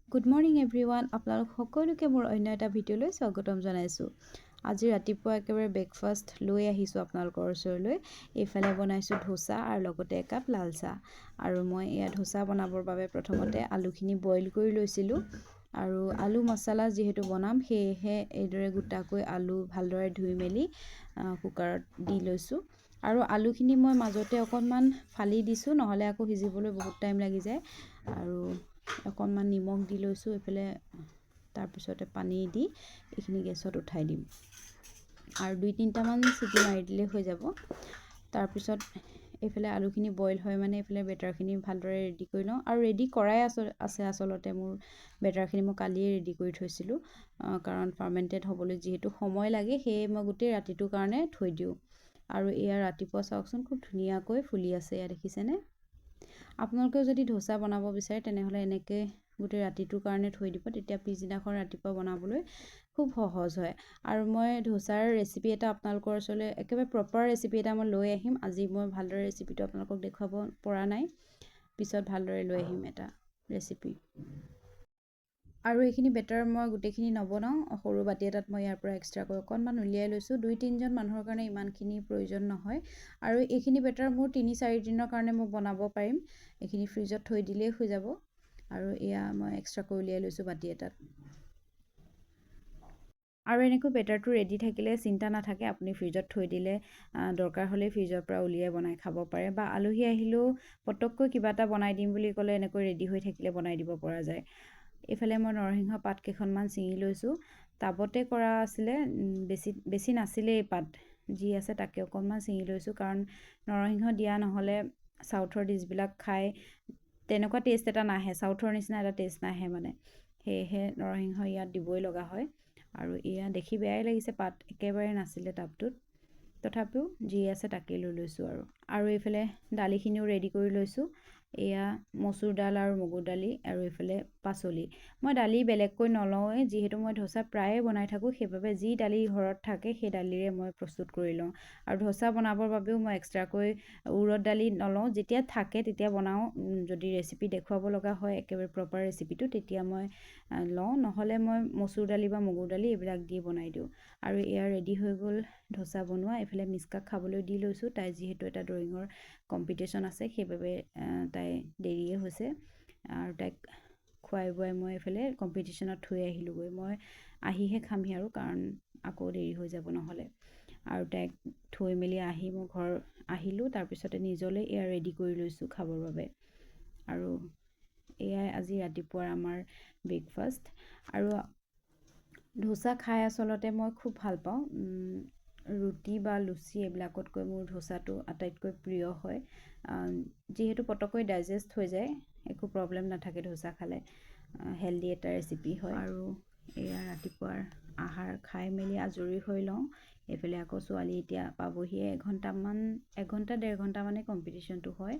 Good morning everyone, আপোনালোক সকলোকে মোৰ অন্য এটা ভিডিঅ'লৈ স্বাগতম জনাইছোঁ। আজি ৰাতিপুৱা একেবাৰে ব্ৰেকফাষ্ট লৈ আহিছোঁ আপোনালোকৰ ওচৰলৈ। এইফালে বনাইছোঁ ধোচা আৰু লগতে একাপ লাল চাহ। আৰু মই এয়া ধোচা বনাবৰ বাবে প্ৰথমতে আলুখিনি বইল কৰি লৈছিলোঁ। আৰু আলু মছলা যিহেতু বনাম, সেয়েহে এইদৰে গোটাকৈ আলু ভালদৰে ধুই মেলি কুকাৰত দি লৈছোঁ। আৰু আলুখিনি মই মাজতে অকণমান ফালি দিছোঁ, নহ'লে আকৌ সিজিবলৈ বহুত টাইম লাগি যায়। আৰু অকণমান নিমখ দি লৈছোঁ এইফালে, তাৰপিছতে পানী দি এইখিনি গেছত উঠাই দিম আৰু 2-3টামান চিটি মাৰি দিলেই হৈ যাব। তাৰপিছত এইফালে আলুখিনি বইল হয় মানে এইফালে বেটাৰখিনি ভালদৰে ৰেডি কৰি লওঁ। আৰু ৰেডি কৰাই আছে আচলতে মোৰ বেটাৰখিনি মই কালিয়ে ৰেডি কৰি থৈছিলোঁ, কাৰণ ফাৰ্মেণ্টেড হ'বলৈ যিহেতু সময় লাগে, সেয়ে মই গোটেই ৰাতিটোৰ কাৰণে থৈ দিওঁ। আৰু এয়া ৰাতিপুৱা চাওকচোন খুব ধুনীয়াকৈ ফুলি আছে, এয়া দেখিছেনে? আপোনালোকেও যদি ধোচা বনাব বিচাৰে তেনেহ'লে এনেকৈ গোটেই ৰাতিটোৰ কাৰণে থৈ দিব, তেতিয়া পিছদিনাখন ৰাতিপুৱা বনাবলৈ খুব সহজ হয়। আৰু মই ধোচাৰ ৰেচিপি এটা আপোনালোকৰ ওচৰলৈ একেবাৰে প্ৰপাৰ ৰেচিপি এটা মই লৈ আহিম। আজি মই ভালদৰে ৰেচিপিটো আপোনালোকক দেখুৱাব পৰা নাই, পিছত ভালদৰে লৈ আহিম এটা ৰেচিপি। আৰু এইখিনি বেটাৰ মই গোটেইখিনি নবনাওঁ, সৰু বাতি এটাত মই ইয়াৰ পৰা এক্সট্ৰাকৈ অকণমান উলিয়াই লৈছোঁ। 2-3জন মানুহৰ কাৰণে ইমানখিনি প্ৰয়োজন নহয়। আৰু এইখিনি বেটাৰ মোৰ 3-4 দিনৰ কাৰণে মই বনাব পাৰিম। এইখিনি ফ্ৰিজত থৈ দিলেই হৈ যাব। আৰু এয়া মই এক্সট্ৰাকৈ উলিয়াই লৈছোঁ বাতি এটাত। আৰু এনেকৈ বেটাৰটো ৰেডি থাকিলে চিন্তা নাথাকে, আপুনি ফ্ৰিজত থৈ দিলে দৰকাৰ হ'লে ফ্ৰিজৰ পৰা উলিয়াই বনাই খাব পাৰে। বা আলহী আহিলেও পটককৈ কিবা এটা বনাই দিম বুলি ক'লে এনেকৈ ৰেডি হৈ থাকিলে বনাই দিব পৰা যায়। এইফালে মই নৰসিংহ পাত কেইখনমান ছিঙি লৈছোঁ। টাবতে কৰা আছিলে, বেছি নাছিলেই পাত, যি আছে তাকে অকণমান ছিঙি লৈছোঁ। কাৰণ নৰসিংহ দিয়া নহ'লে চাউথৰ ডিছবিলাক খাই তেনেকুৱা টেষ্ট এটা নাহে, চাউথৰ নিচিনা এটা টেষ্ট নাহে মানে, সেয়েহে নৰসিংহ ইয়াত দিবই লগা হয়। আৰু এয়া দেখি বেয়াই লাগিছে, পাত একেবাৰে নাছিলে টাবটোত, তথাপিও যি আছে তাকেই লৈ লৈছোঁ। আৰু এইফালে দালিখিনিও ৰেডি কৰি লৈছোঁ। এয়া মচুৰ দাল আৰু মগুৰ দালি, আৰু এইফালে পাচলি। মই দালি বেলেগকৈ নলওঁৱেই, যিহেতু মই ধোচা প্ৰায়ে বনাই থাকোঁ, সেইবাবে যি দালি ঘৰত থাকে সেই দালিৰে মই প্ৰস্তুত কৰি লওঁ। আৰু ধোচা বনাবৰ বাবেও মই এক্সট্ৰাকৈ উৰদ দালি নলওঁ, যেতিয়া থাকে তেতিয়া বনাওঁ। যদি ৰেচিপি দেখুৱাব লগা হয় একেবাৰে প্ৰপাৰ ৰেচিপিটো, তেতিয়া মই লওঁ, নহ'লে মই মচুৰ দালি বা মগুৰ দালি এইবিলাক দি বনাই দিওঁ। আৰু এয়া ৰেডি হৈ গ'ল ধোচা বনোৱা। এইফালে মিস্কাক খাবলৈ দি লৈছোঁ, তাই যিহেতু এটা ড্ৰয়িঙৰ কম্পিটিশ্যন আছে, সেইবাবে তাই দেৰিয়ে হৈছে। আৰু তাইক খুৱাই বুৱাই মই এইফালে কম্পিটিশ্যনত থৈ আহিলোঁগৈ। মই আহিহে খামহি আৰু, কাৰণ আকৌ দেৰি হৈ যাব নহ'লে। আৰু তাইক থৈ মেলি আহি মই ঘৰ আহিলোঁ, তাৰপিছতে নিজলৈ এয়া ৰেডি কৰি লৈছোঁ খাবৰ বাবে। আৰু এয়াই আজি ৰাতিপুৱাৰ আমাৰ ব্ৰেকফাষ্ট। আৰু ধোচা খাই আচলতে মই খুব ভাল পাওঁ। ৰুটি বা লুচি এইবিলাকতকৈ মোৰ ধোচাটো আটাইতকৈ প্ৰিয় হয়। যিহেতু পটককৈ ডাইজেষ্ট হৈ যায়, একো প্ৰব্লেম নাথাকে ধোচা খালে, হেল্ডি এটা ৰেচিপি হয়। আৰু এয়া ৰাতিপুৱাৰ আহাৰ খাই মেলি আজৰি হৈ লওঁ। এইফালে আকৌ ছোৱালী এতিয়া পাবহিয়ে, 1-1.5 ঘণ্টামানে কম্পিটিশ্যনটো হয়।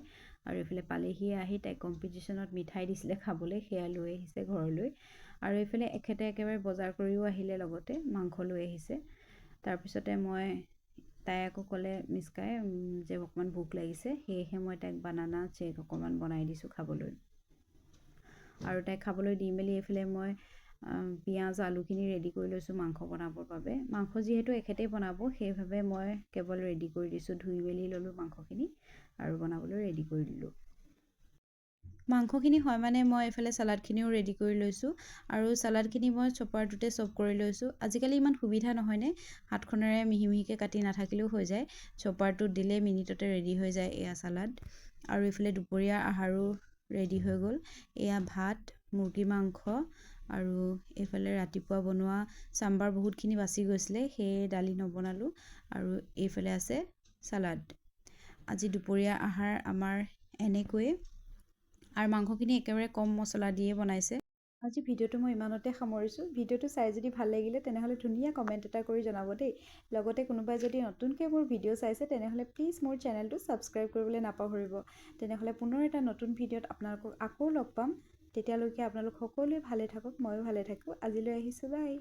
আৰু এইফালে পালেহিয়ে, আহি তাইক কম্পিটিশ্যনত মিঠাই দিছিলে খাবলৈ, সেয়া লৈ আহিছে ঘৰলৈ। আৰু এইফালে এখেতে একেবাৰে বজাৰ কৰিও আহিলে, লগতে মাংস লৈ আহিছে। তাৰপিছতে তাই আকৌ ক'লে মিস্কাই যে অকণমান ভোক লাগিছে, সেয়েহে মই তাইক বানানা শ্বেক অকণমান বনাই দিছোঁ খাবলৈ। আৰু তাইক খাবলৈ দি মেলি এইফালে মই পিঁয়াজ আলুখিনি ৰেডি কৰি লৈছোঁ মাংস বনাবৰ বাবে। মাংস যিহেতু এখেতেই বনাব, সেইবাবে মই কেৱল ৰেডি কৰি দিছোঁ, ধুই মেলি ল'লোঁ মাংসখিনি আৰু বনাবলৈ ৰেডি কৰি দিলোঁ। মাংসখিনি হয় মানে মই এইফালে চালাডখিনিও ৰেডি কৰি লৈছোঁ। আৰু চালাডখিনি মই চপাৰটোতে চপ কৰি লৈছোঁ। আজিকালি ইমান সুবিধা নহয়নে, হাতখনেৰে মিহি মিহিকৈ কাটি নাথাকিলেও হৈ যায়, চপাৰটোত দিলে মিনিটতে ৰেডি হৈ যায় এয়া চালাড। আৰু এইফালে দুপৰীয়াৰ আহাৰো ৰেডি হৈ গ'ল। এয়া ভাত, মুৰ্গী মাংস, আৰু এইফালে ৰাতিপুৱা বনোৱা চাম্বাৰ বহুতখিনি বাচি গৈছিলে, সেয়ে দালি নবনালোঁ। আৰু এইফালে আছে চালাড। আজি দুপৰীয়াৰ আহাৰ আমাৰ এনেকৈয়ে। আৰু মাংসখিনি একেবাৰে কম মছলা দিয়ে বনাইছে। আজি ভিডিঅ'টো মই ইমানতে সামৰিছোঁ। ভিডিঅ'টো চাই যদি ভাল লাগিলে তেনেহ'লে ধুনীয়া কমেণ্ট এটা কৰি জনাব দেই। লগতে কোনোবাই যদি নতুনকৈ মোৰ ভিডিঅ' চাইছে তেনেহ'লে প্লিজ মোৰ চেনেলটো ছাবস্ক্ৰাইব কৰিবলৈ নাপাহৰিব। তেনেহ'লে পুনৰ এটা নতুন ভিডিঅ'ত আপোনালোকক আকৌ লগ পাম। তেতিয়ালৈকে আপোনালোক সকলোৱে ভালে থাকক, ময়ো ভালে থাকোঁ। আজিলৈ আহিছোঁ, বাই।